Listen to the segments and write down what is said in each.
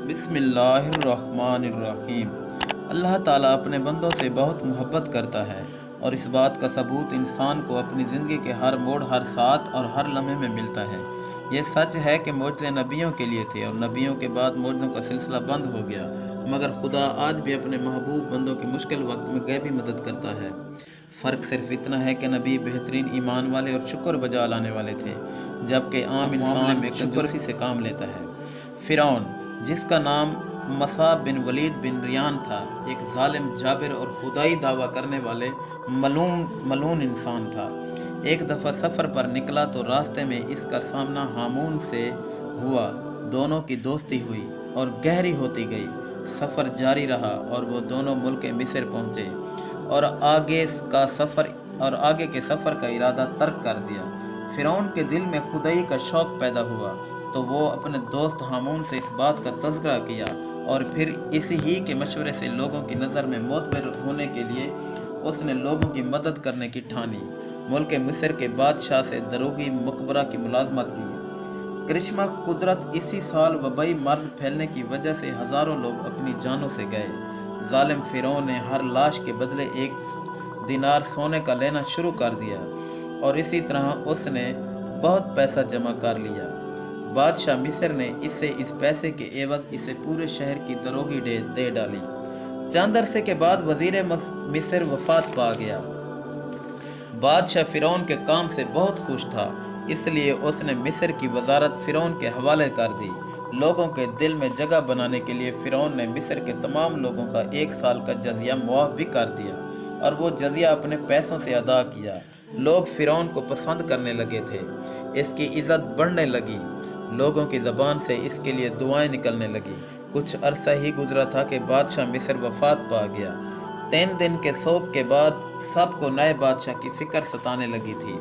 بسم اللہ الرحمن الرحیم۔ اللہ تعالیٰ اپنے بندوں سے بہت محبت کرتا ہے، اور اس بات کا ثبوت انسان کو اپنی زندگی کے ہر موڑ، ہر ساتھ اور ہر لمحے میں ملتا ہے۔ یہ سچ ہے کہ معجزے نبیوں کے لیے تھے، اور نبیوں کے بعد معجزوں کا سلسلہ بند ہو گیا، مگر خدا آج بھی اپنے محبوب بندوں کی مشکل وقت میں غیبی مدد کرتا ہے۔ فرق صرف اتنا ہے کہ نبی بہترین ایمان والے اور شکر بجا لانے والے تھے، جبکہ عام انسان میں کنجوسی سے کام لیتا ہے۔ فرعون، جس کا نام مصعب بن ولید بن ریان تھا، ایک ظالم، جابر اور خدائی دعویٰ کرنے والے ملعون انسان تھا۔ ایک دفعہ سفر پر نکلا تو راستے میں اس کا سامنا ہامون سے ہوا۔ دونوں کی دوستی ہوئی اور گہری ہوتی گئی۔ سفر جاری رہا اور وہ دونوں ملک مصر پہنچے، اور آگے کے سفر کا ارادہ ترک کر دیا۔ فرعون کے دل میں خدائی کا شوق پیدا ہوا، تو وہ اپنے دوست ہامون سے اس بات کا تذکرہ کیا، اور پھر اسی ہی کے مشورے سے لوگوں کی نظر میں معتبر ہونے کے لیے اس نے لوگوں کی مدد کرنے کی ٹھانی۔ ملک مصر کے بادشاہ سے دروغی مقبرہ کی ملازمت کی۔ کرشمہ قدرت، اسی سال وبائی مرض پھیلنے کی وجہ سے ہزاروں لوگ اپنی جانوں سے گئے۔ ظالم فرعون نے ہر لاش کے بدلے 1 دینار سونے کا لینا شروع کر دیا، اور اسی طرح اس نے بہت پیسہ جمع کر لیا۔ بادشاہ مصر نے اس پیسے کے عوض اسے پورے شہر کی دروگی دے ڈالی۔ چند عرصے کے بعد وزیر مصر وفات پا گیا۔ بادشاہ فرعون کے کام سے بہت خوش تھا، اس لیے اس نے مصر کی وزارت فرعون کے حوالے کر دی۔ لوگوں کے دل میں جگہ بنانے کے لیے فرعون نے مصر کے تمام لوگوں کا 1 سال کا جزیہ معاف بھی کر دیا، اور وہ جزیہ اپنے پیسوں سے ادا کیا۔ لوگ فرعون کو پسند کرنے لگے تھے، اس کی عزت بڑھنے لگی، لوگوں کی زبان سے اس کے لیے دعائیں نکلنے لگی۔ کچھ عرصہ ہی گزرا تھا کہ بادشاہ مصر وفات پا گیا۔ 3 دن کے سوگ کے بعد سب کو نئے بادشاہ کی فکر ستانے لگی تھی۔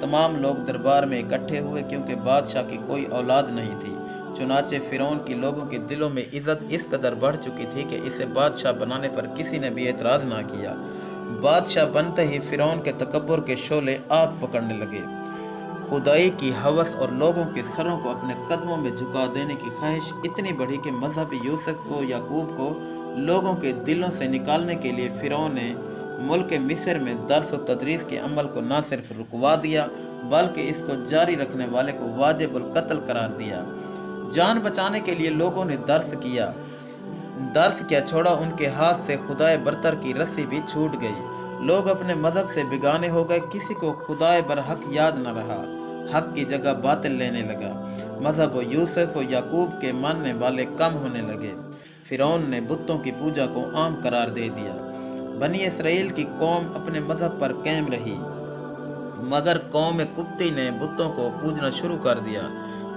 تمام لوگ دربار میں اکٹھے ہوئے، کیونکہ بادشاہ کی کوئی اولاد نہیں تھی۔ چنانچہ فرعون کی لوگوں کے دلوں میں عزت اس قدر بڑھ چکی تھی کہ اسے بادشاہ بنانے پر کسی نے بھی اعتراض نہ کیا۔ بادشاہ بنتے ہی فرعون کے تکبر کے شعلے آگ پکڑنے لگے۔ خدائی کی ہوس اور لوگوں کے سروں کو اپنے قدموں میں جھکا دینے کی خواہش اتنی بڑھی کہ مذہب یوسف کو، یعقوب کو لوگوں کے دلوں سے نکالنے کے لیے فرعون نے ملک مصر میں درس و تدریس کے عمل کو نہ صرف رکوا دیا، بلکہ اس کو جاری رکھنے والے کو واجب القتل قرار دیا۔ جان بچانے کے لیے لوگوں نے درس کیا چھوڑا، ان کے ہاتھ سے خدائے برتر کی رسی بھی چھوٹ گئی۔ لوگ اپنے مذہب سے بیگانے ہو گئے، کسی کو خدائے برحق یاد نہ رہا، حق کی جگہ باطل لینے لگا۔ مذہب و یوسف و یعقوب کے ماننے والے کم ہونے لگے۔ فرعون نے بتوں کی پوجا کو عام قرار دے دیا۔ بنی اسرائیل کی قوم اپنے مذہب پر قائم رہی، مگر قوم قبطی نے بتوں کو پوجنا شروع کر دیا۔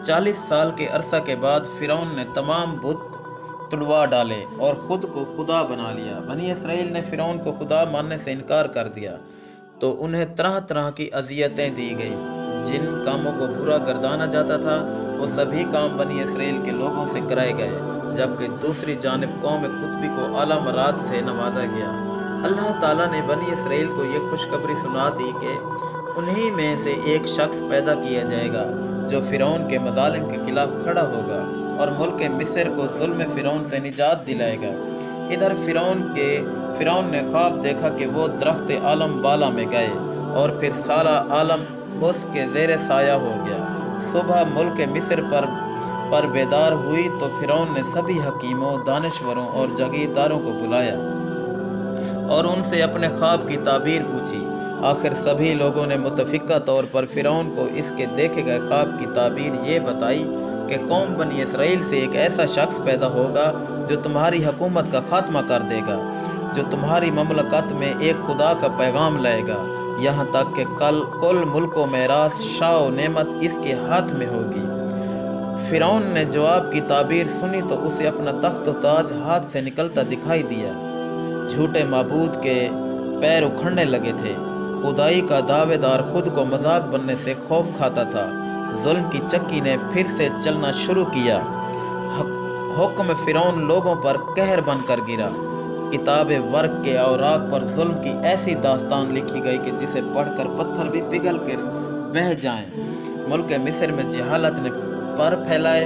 40 سال کے عرصہ کے بعد فرعون نے تمام بت تڑوا ڈالے اور خود کو خدا بنا لیا۔ بنی اسرائیل نے فرعون کو خدا ماننے سے انکار کر دیا، تو انہیں طرح طرح کی اذیتیں دی گئیں۔ جن کاموں کو برا گردانا جاتا تھا، وہ سبھی کام بنی اسرائیل کے لوگوں سے کرائے گئے، جبکہ دوسری جانب قوم قبطی کو اعلیٰ مراد سے نوازا گیا۔ اللہ تعالیٰ نے بنی اسرائیل کو یہ خوشخبری سنا دی کہ انہی میں سے ایک شخص پیدا کیا جائے گا جو فرعون کے مظالم کے خلاف کھڑا ہوگا، اور ملک مصر کو ظلم فرعون سے نجات دلائے گا۔ ادھر فرعون نے خواب دیکھا کہ وہ درخت عالم بالا میں گئے، اور پھر سارا عالم اس کے زیر سایہ ہو گیا۔ صبح ملک مصر پر بیدار ہوئی تو فرعون نے سبھی حکیموں، دانشوروں اور جاگیرداروں کو بلایا اور ان سے اپنے خواب کی تعبیر پوچھی۔ آخر سبھی لوگوں نے متفقہ طور پر فرعون کو اس کے دیکھے گئے خواب کی تعبیر یہ بتائی کہ قوم بنی اسرائیل سے ایک ایسا شخص پیدا ہوگا جو تمہاری حکومت کا خاتمہ کر دے گا، جو تمہاری مملکت میں ایک خدا کا پیغام لائے گا، یہاں تک کہ کل ملک و میراث، شاہ و نعمت اس کے ہاتھ میں ہوگی۔ فرعون نے جواب کی تعبیر سنی تو اسے اپنا تخت و تاج ہاتھ سے نکلتا دکھائی دیا۔ جھوٹے معبود کے پیر اکھڑنے لگے تھے۔ خدائی کا دعوے دار خود کو مذاق بننے سے خوف کھاتا تھا۔ ظلم کی چکی نے پھر سے چلنا شروع کیا۔ حکم فرعون لوگوں پر قہر بن کر گرا۔ کتاب ورق کے اوراق پر ظلم کی ایسی داستان لکھی گئی کہ جسے پڑھ کر پتھر بھی پگھل کر بہہ جائیں۔ ملک مصر میں جہالت نے پر پھیلائے،